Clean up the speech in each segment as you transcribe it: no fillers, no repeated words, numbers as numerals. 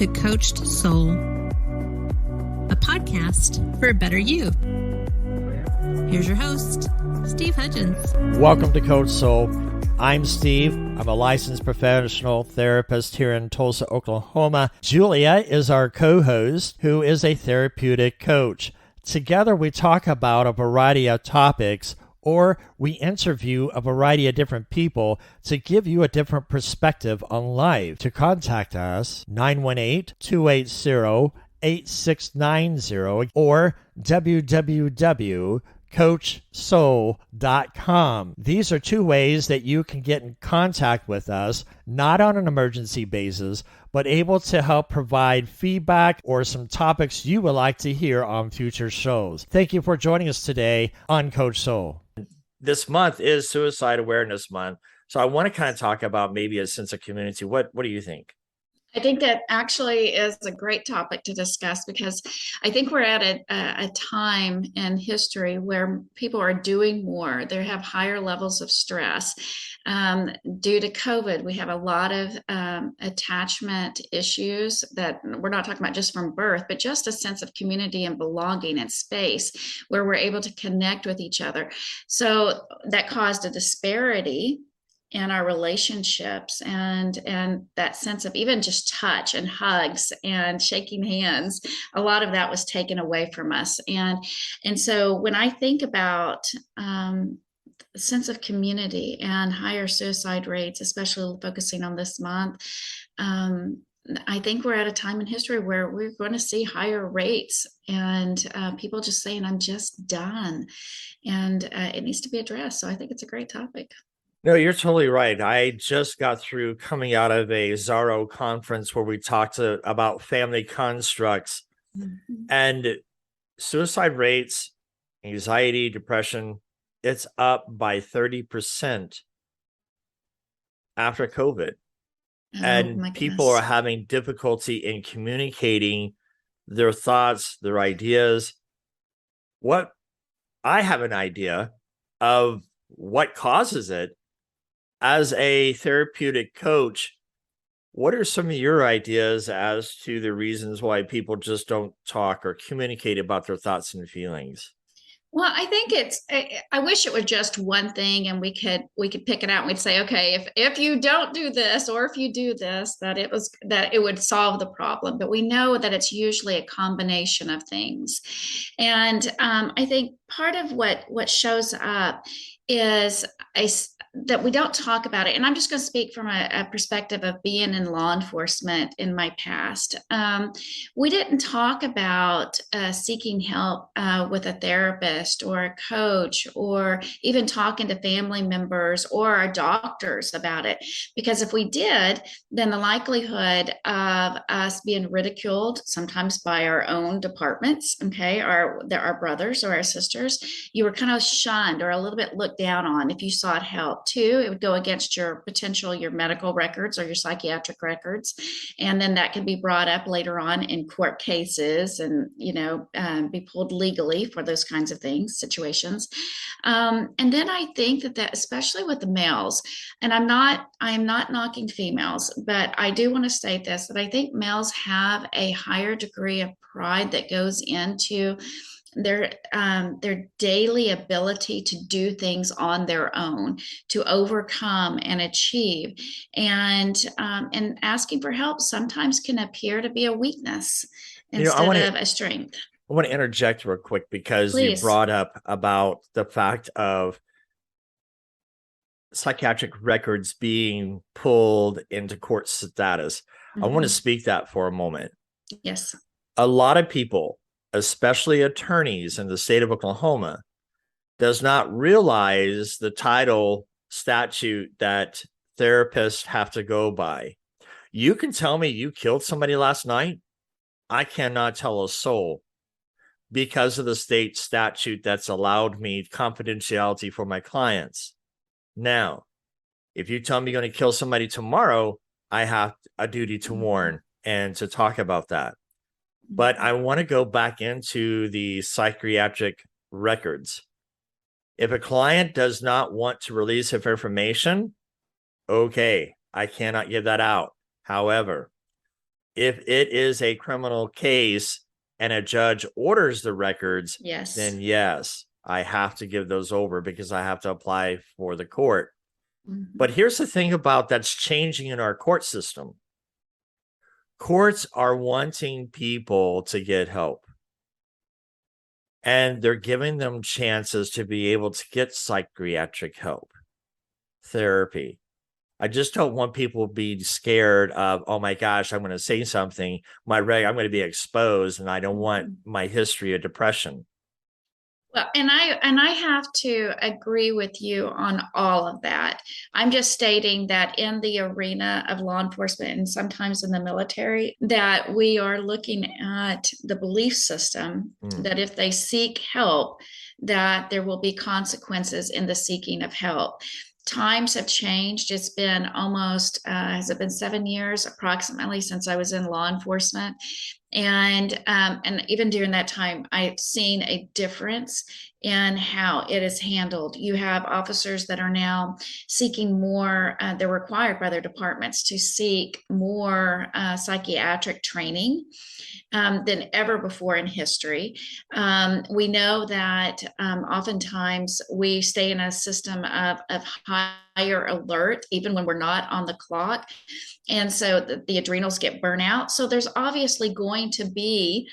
to Coached Soul, a podcast for a better you. Here's your host, Steve Hudgens. Welcome to Coached Soul. I'm Steve. I'm a licensed professional therapist here in Tulsa, Oklahoma. Julia is our co-host, who is a therapeutic coach. Together, we talk about a variety of topics, or we interview a variety of different people to give you a different perspective on life. To contact us, 918-280-8690 or www.coachsoul.com. These are two ways that you can get in contact with us, not on an emergency basis, but able to help provide feedback or some topics you would like to hear on future shows. Thank you for joining us today on Coach Soul. This month is Suicide Awareness Month, so I want to kind of talk about maybe a sense of community. What do you think? I think that actually is a great topic to discuss because I think we're at a time in history where people are doing more. They have higher levels of stress. Due to COVID, we have a lot of attachment issues that we're not talking about just from birth, but just a sense of community and belonging and space where we're able to connect with each other. So that caused a disparity in our relationships and that sense of even just touch and hugs and shaking hands. A lot of that was taken away from us. And so when I think about the sense of community and higher suicide rates, especially focusing on this month, I think we're at a time in history where we're going to see higher rates and people just saying, I'm just done. And it needs to be addressed. So I think it's a great topic. No, you're totally right. I just got through coming out of a Zaro conference where we talked about family constructs and suicide rates, anxiety, depression. It's up by 30% after COVID. And people are having difficulty in communicating their thoughts, their ideas. What I have an idea of what causes it. As a therapeutic coach, what are some of your ideas as to the reasons why people just don't talk or communicate about their thoughts and feelings? Well, I think I wish it were just one thing and we could pick it out and we'd say, okay, if you don't do this, or if you do this, that it would solve the problem. But we know that it's usually a combination of things. And I think part of what shows up is that we don't talk about it. And I'm just going to speak from a perspective of being in law enforcement in my past. We didn't talk about seeking help with a therapist or a coach, or even talking to family members or our doctors about it. Because if we did, then the likelihood of us being ridiculed, sometimes by our own departments, okay, our brothers or our sisters, you were kind of shunned or a little bit looked down on if you sought help. Too, it would go against your medical records or your psychiatric records, and then that could be brought up later on in court cases, and be pulled legally for those kinds of situations. And then I think that especially with the males, and I am not knocking females, but I do want to state this, that I think males have a higher degree of pride that goes into their daily ability to do things on their own, to overcome and achieve, and asking for help sometimes can appear to be a weakness instead of a strength. I want to interject real quick because you brought up about the fact of psychiatric records being pulled into court status. I want to speak that for a moment. Yes. A lot of people, especially attorneys in the state of Oklahoma, does not realize the title statute that therapists have to go by. You can tell me you killed somebody last night. I cannot tell a soul because of the state statute that's allowed me confidentiality for my clients. Now, if you tell me you're going to kill somebody tomorrow, I have a duty to warn and to talk about that. But I want to go back into the psychiatric records. If a client does not want to release information, okay, I cannot give that out. However, If it is a criminal case and a judge orders the records, Yes. then yes, I have to give those over because I have to apply for the court. But here's the thing about that's changing in our court system. Courts are wanting people to get help. And they're giving them chances to be able to get psychiatric help, therapy. I just don't want people to be scared of, oh my gosh, I'm going to say something, I'm going to be exposed, and I don't want my history of depression. Well, and I have to agree with you on all of that. I'm just stating that in the arena of law enforcement and sometimes in the military, that we are looking at the belief system that if they seek help, that there will be consequences in the seeking of help. Times have changed. It's been almost, has it been 7 years approximately since I was in law enforcement? And even during that time, I've seen a difference in how it is handled. You have officers that are now seeking more, they're required by their departments to seek more psychiatric training than ever before in history. We know that oftentimes we stay in a system of higher alert, even when we're not on the clock. And so the adrenals get burnt out. So there's obviously going to be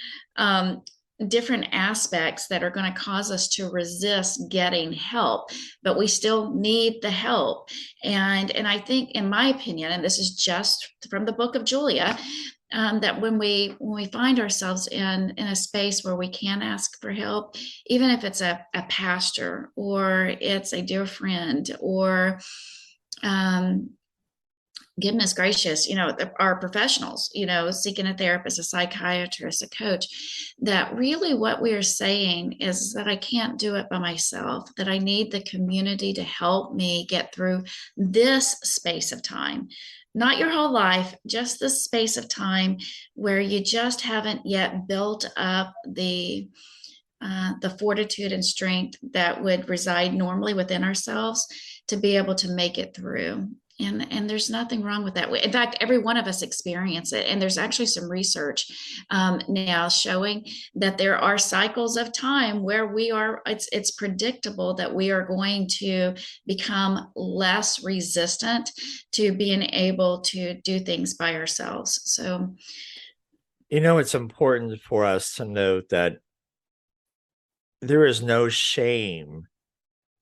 different aspects that are going to cause us to resist getting help, but we still need the help. And I think, in my opinion, and this is just from the book of Julia, that when we find ourselves in a space where we can ask for help, even if it's a pastor or it's a dear friend or goodness gracious, our professionals, seeking a therapist, a psychiatrist, a coach, that really what we are saying is that I can't do it by myself, that I need the community to help me get through this space of time. Not your whole life, just the space of time where you just haven't yet built up the fortitude and strength that would reside normally within ourselves to be able to make it through. And there's nothing wrong with that. In fact, every one of us experience it. And there's actually some research now showing that there are cycles of time where it's predictable that we are going to become less resistant to being able to do things by ourselves. So, it's important for us to note that there is no shame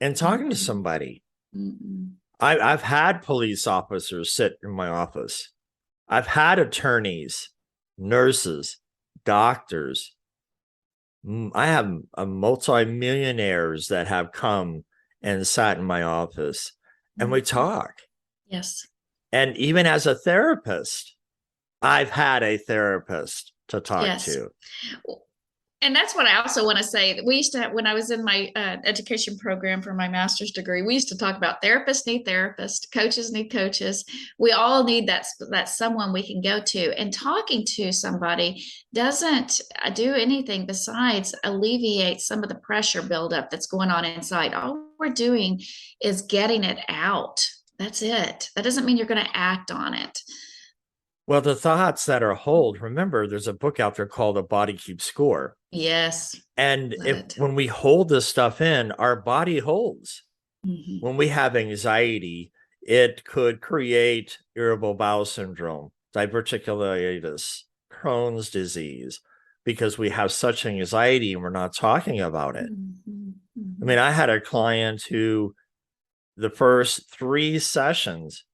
in talking to somebody. I've had police officers sit in my office. I've had attorneys, nurses, doctors. I have multi-millionaires that have come and sat in my office, and we talk. Yes. And even as a therapist, I've had a therapist to talk to. And that's what I also want to say. We used to have, when I was in my education program for my master's degree, we used to talk about therapists need therapists, coaches need coaches. We all need that someone we can go to. And talking to somebody doesn't do anything besides alleviate some of the pressure buildup that's going on inside. All we're doing is getting it out. That's it. That doesn't mean you're going to act on it. Well, the thoughts that are hold, remember, there's a book out there called A Body Keeps Score. Yes. And when we hold this stuff in, our body holds. When we have anxiety, it could create irritable bowel syndrome, diverticulitis, Crohn's disease, because we have such anxiety and we're not talking about it. I mean, I had a client who the first 3 sessions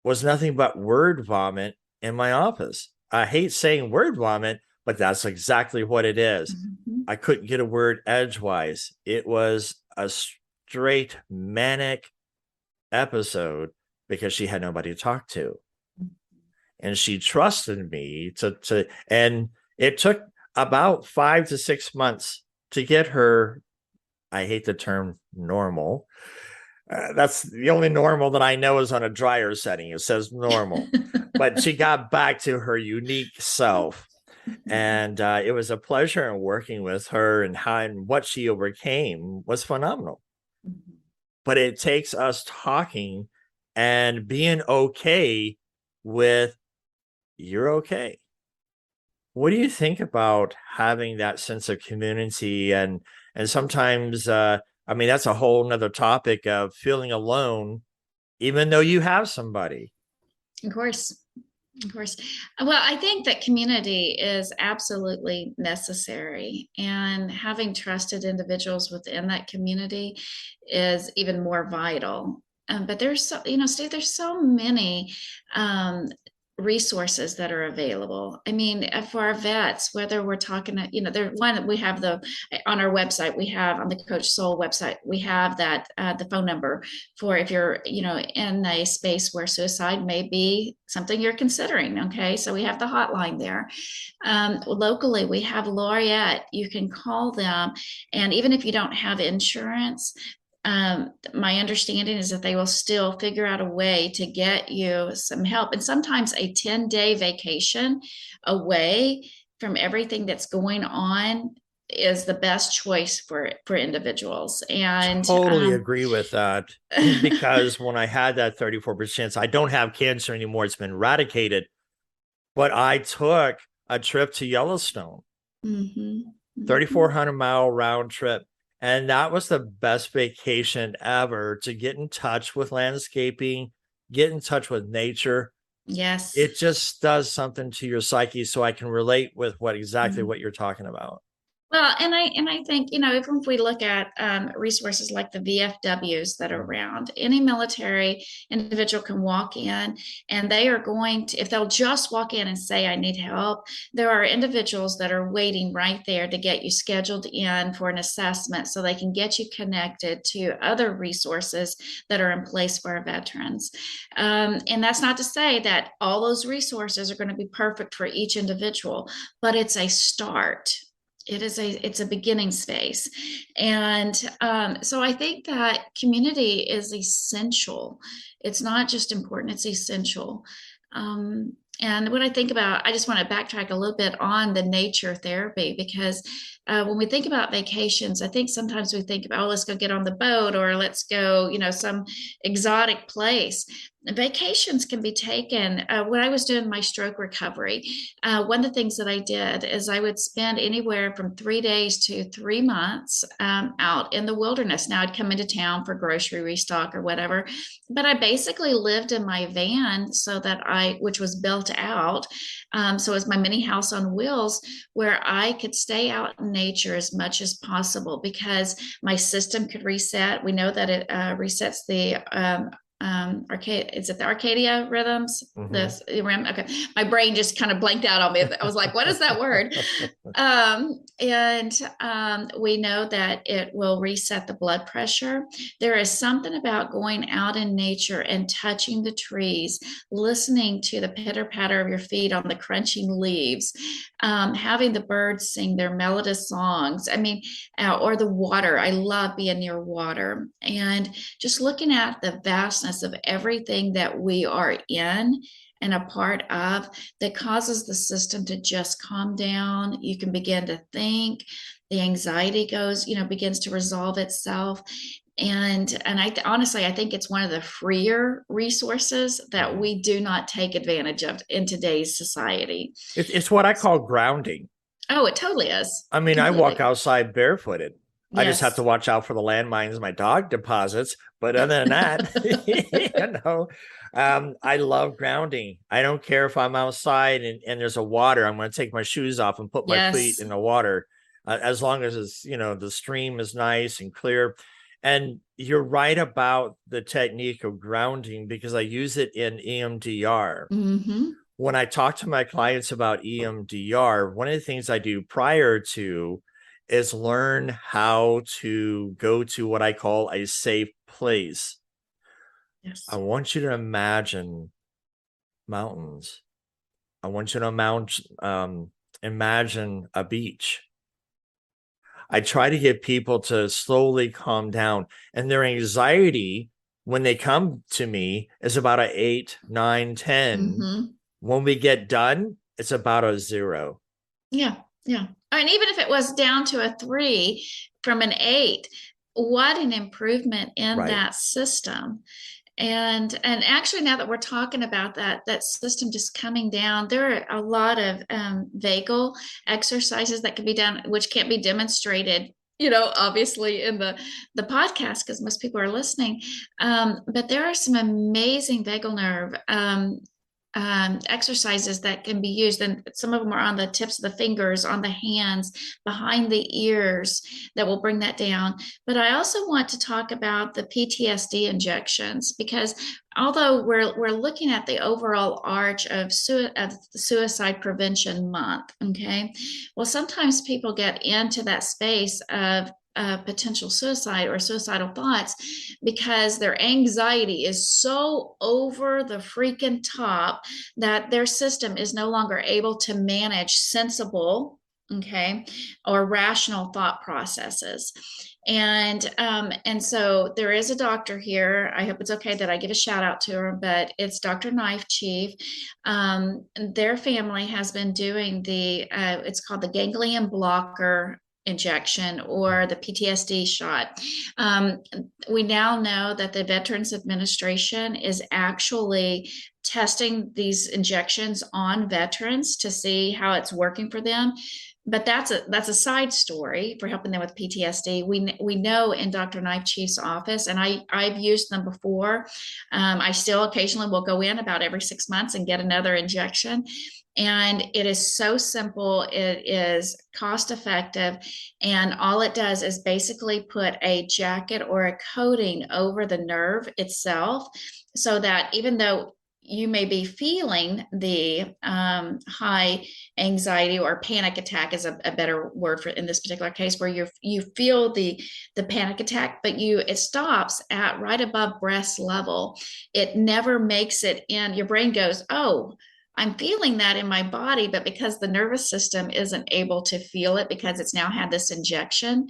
was nothing but word vomit in my office. I hate saying word vomit, but that's exactly what it is. I couldn't get a word edgewise. It was a straight manic episode because she had nobody to talk to. And she trusted me and it took about 5 to 6 months to get her, I hate the term normal. That's the only normal that I know is on a dryer setting. It says normal, but she got back to her unique self. And it was a pleasure in working with her, and what she overcame was phenomenal. But it takes us talking and being okay with, you're okay. What do you think about having that sense of community and sometimes I mean that's a whole nother topic of feeling alone even though you have somebody. Of course. Of course. Well, I think that community is absolutely necessary, and having trusted individuals within that community is even more vital. But there's so, Steve, there's so many resources that are available. I mean, for our vets, whether we're talking, there one we have on our website, we have on the Coach Soul website, we have that the phone number for if you're, in a space where suicide may be something you're considering. Okay, so we have the hotline there. Locally, we have Laureate. You can call them, and even if you don't have insurance, my understanding is that they will still figure out a way to get you some help. And sometimes a 10-day vacation away from everything that's going on is the best choice for individuals. And Totally agree with that. Because when I had that 34%, I don't have cancer anymore. It's been eradicated. But I took a trip to Yellowstone, 3,400-mile round trip. And that was the best vacation ever, to get in touch with landscaping, get in touch with nature. Yes. It just does something to your psyche. So I can relate with exactly what you're talking about. Well, and I think, even if we look at resources like the VFWs that are around, any military individual can walk in, and they are going to, if they'll just walk in and say, I need help, there are individuals that are waiting right there to get you scheduled in for an assessment so they can get you connected to other resources that are in place for our veterans. And that's not to say that all those resources are going to be perfect for each individual, but it's a start. It's a beginning space. And so I think that community is essential. It's not just important, it's essential. And when I think about, I just want to backtrack a little bit on the nature therapy, because when we think about vacations, I think sometimes we think about, oh, let's go get on the boat, or let's go, some exotic place. Vacations can be taken. When I was doing my stroke recovery, one of the things that I did is I would spend anywhere from 3 days to 3 months out in the wilderness. Now I'd come into town for grocery restock or whatever, but I basically lived in my van, which was built out. So it was my mini house on wheels, where I could stay out in nature as much as possible, because my system could reset. We know that it resets the is it the Arcadia rhythms? This REM? Okay, my brain just kind of blanked out on me. I was like, what is that word? We know that it will reset the blood pressure. There is something about going out in nature and touching the trees, listening to the pitter patter of your feet on the crunching leaves, having the birds sing their melodious songs. I mean, or the water. I love being near water, and just looking at the vastness of everything that we are in and a part of, that causes the system to just calm down. You can begin to think, the anxiety begins to resolve itself. And honestly, I think it's one of the freer resources that we do not take advantage of in today's society. It's what I call grounding. Oh, it totally is. I mean, completely. I walk outside barefooted. Yes. I just have to watch out for the landmines my dog deposits. But other than that, I love grounding. I don't care if I'm outside and there's a water. I'm going to take my shoes off and put my feet in the water, as long as it's, the stream is nice and clear. And you're right about the technique of grounding, because I use it in EMDR. When I talk to my clients about EMDR, one of the things I do prior to is learn how to go to what I call a safe place. Yes. I want you to imagine mountains. I want you to imagine a beach. I try to get people to slowly calm down, and their anxiety when they come to me is about an 8, 9, 10. When we get done, it's about a 0. Yeah. Yeah. And even if it was down to a 3 from an 8, what an improvement in that system. And actually, now that we're talking about that system just coming down, there are a lot of vagal exercises that can be done, which can't be demonstrated, obviously in the podcast because most people are listening. But there are some amazing vagal nerve exercises that can be used, and some of them are on the tips of the fingers, on the hands, behind the ears, that will bring that down. But I also want to talk about the PTSD injections, because although we're looking at the overall arch of the Suicide Prevention Month, okay, well, sometimes people get into that space of potential suicide or suicidal thoughts because their anxiety is so over the freaking top that their system is no longer able to manage sensible, okay, or rational thought processes. And so there is a doctor here. I hope it's okay that I give a shout out to her, but it's Dr. Knife Chief. Their family has been doing it's called the ganglion blocker injection, or the PTSD shot. We now know that the Veterans Administration is actually testing these injections on veterans to see how it's working for them. But that's a side story for helping them with PTSD. We know in Dr. Knife Chief's office, and I've used them before. I still occasionally will go in about every 6 months and get another injection. And it is so simple. It is cost effective. And all it does is basically put a jacket or a coating over the nerve itself, so that even though you may be feeling the high anxiety or panic attack is a better word for in this particular case, where you feel the panic attack, but it stops at right above breast level. It never makes it in. Your brain goes, oh, I'm feeling that in my body, but because the nervous system isn't able to feel it because it's now had this injection,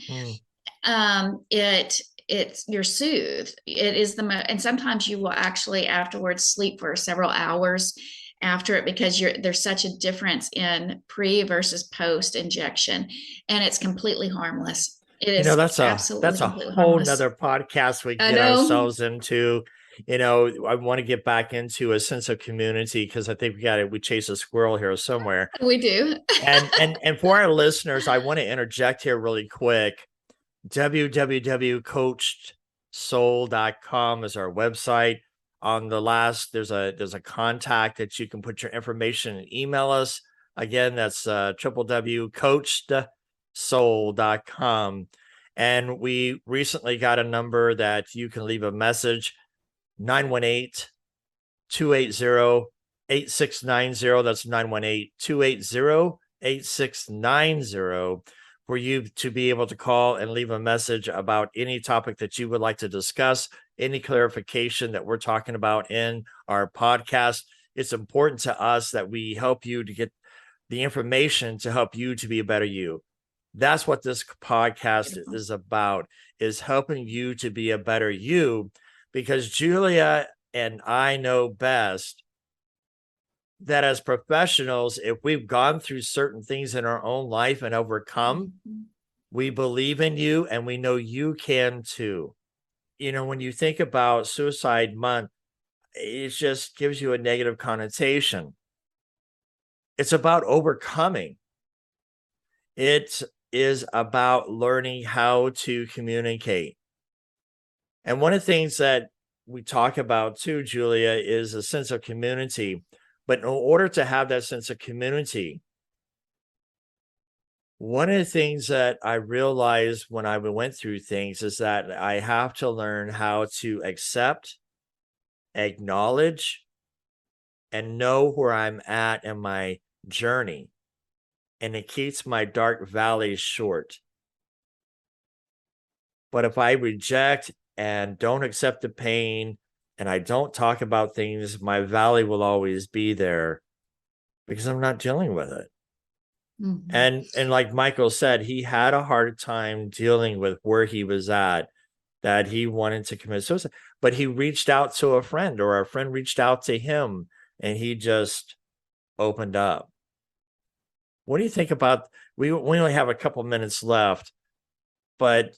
you're soothed. It is and sometimes you will actually afterwards sleep for several hours after it, because there's such a difference in pre versus post injection, and it's completely harmless. It is that's absolutely a completely whole harmless. nother podcast we I get know. ourselves into. I want to get back into a sense of community, because I think we chase a squirrel here somewhere. We do. and for our listeners, I want to interject here really quick. www.coachedsoul.com is our website. On the last, there's a contact that you can put your information and email us. Again, that's www.coachedsoul.com. And we recently got a number that you can leave a message, 918-280-8690. That's 918-280-8690. For you to be able to call and leave a message about any topic that you would like to discuss, any clarification that we're talking about in our podcast. It's important to us that we help you to get the information to help you to be a better you. That's what this podcast is about, is helping you to be a better you, because Julia and I know best that as professionals, if we've gone through certain things in our own life and overcome, we believe in you, and we know you can too. When you think about Suicide Month, it just gives you a negative connotation. It's about overcoming. It is about learning how to communicate. And one of the things that we talk about too, Julia, is a sense of community. But in order to have that sense of community, one of the things that I realized when I went through things is that I have to learn how to accept, acknowledge, and know where I'm at in my journey. And it keeps my dark valleys short. But if I reject and don't accept the pain, and I don't talk about things, my valley will always be there because I'm not dealing with it. And like Michael said, he had a hard time dealing with where he was at, that he wanted to commit suicide, but he reached out to a friend, or a friend reached out to him, and he just opened up. What do you think about, we only have a couple minutes left, but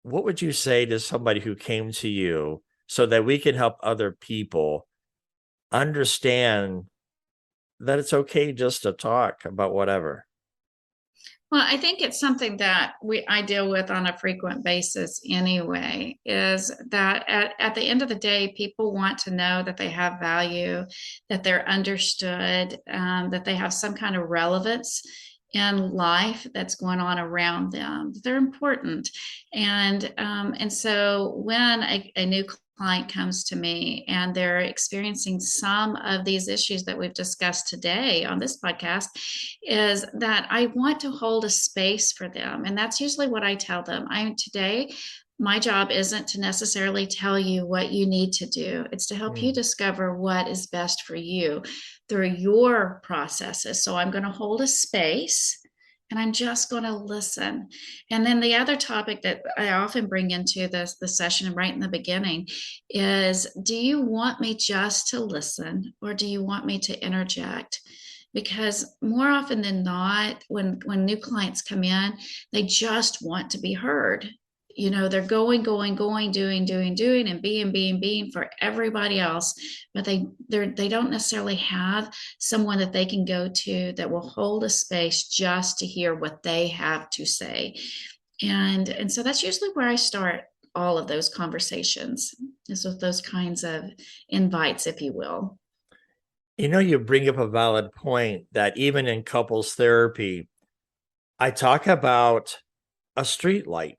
what would you say to somebody who came to you so that we can help other people understand that it's okay just to talk about whatever. Well, I think it's something that I deal with on a frequent basis anyway, is that at the end of the day, people want to know that they have value, that they're understood, that they have some kind of relevance in life that's going on around them. They're important. And so when a new client comes to me and they're experiencing some of these issues that we've discussed today on this podcast, is that I want to hold a space for them. And that's usually what I tell them. My job isn't to necessarily tell you what you need to do. It's to help you discover what is best for you through your processes. So I'm going to hold a space and I'm just going to listen. And then the other topic that I often bring into the session right in the beginning is, do you want me just to listen, or do you want me to interject? Because more often than not, when new clients come in, they just want to be heard. They're going, doing, and being for everybody else, but they don't necessarily have someone that they can go to that will hold a space just to hear what they have to say. And so that's usually where I start all of those conversations, is with those kinds of invites, if you will. You bring up a valid point that even in couples therapy, I talk about a street light.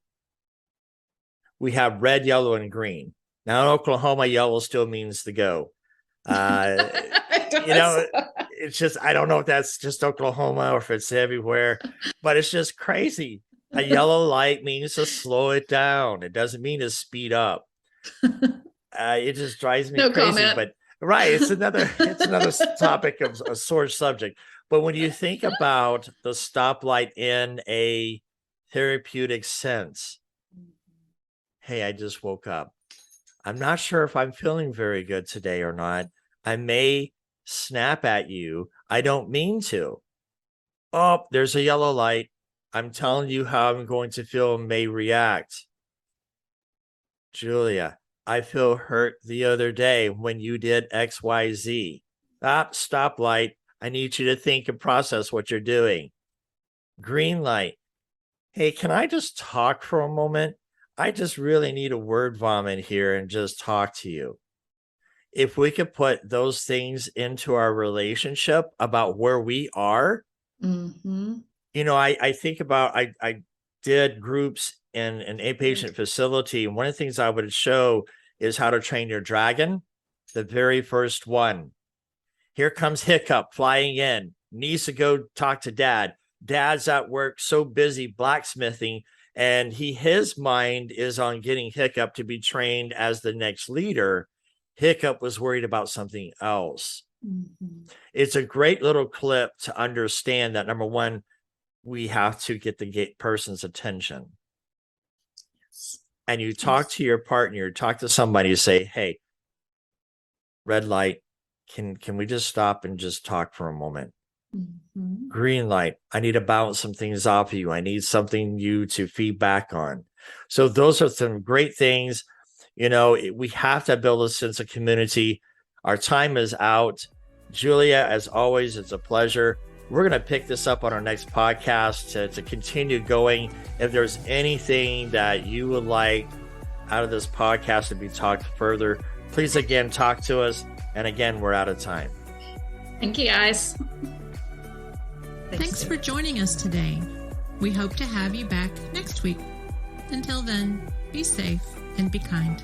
We have red, yellow, and green. Now in Oklahoma, yellow still means to go. It's just, I don't know if that's just Oklahoma or if it's everywhere, but it's just crazy. A yellow light means to slow it down. It doesn't mean to speed up. It just drives me crazy. Comment. But right, it's another topic of a sore subject. But when you think about the stoplight in a therapeutic sense, hey, I just woke up. I'm not sure if I'm feeling very good today or not. I may snap at you. I don't mean to. Oh, there's a yellow light. I'm telling you how I'm going to feel and may react. Julia, I feel hurt the other day when you did XYZ. Stoplight. I need you to think and process what you're doing. Green light. Hey, can I just talk for a moment? I just really need a word vomit here and just talk to you. If we could put those things into our relationship about where we are, I think about, I did groups in an inpatient facility. And one of the things I would show is how to train your dragon. The very first one. Here comes Hiccup flying in, needs to go talk to Dad. Dad's at work, so busy blacksmithing. And his mind is on getting Hiccup to be trained as the next leader. Hiccup was worried about something else. It's a great little clip to understand that, number one, we have to get the person's attention. And you talk to your partner, talk to somebody, you say, hey, red light, can we just stop and just talk for a moment? Green light, I need to bounce some things off of you. I need something you to feedback on. So those are some great things. We have to build a sense of community. Our time is out. Julia, as always, it's a pleasure. We're going to pick this up on our next podcast to continue going. If there's anything that you would like out of this podcast to be talked further, please again talk to us. And again, we're out of time. Thank you, guys. Thanks for joining us today. We hope to have you back next week. Until then, be safe and be kind.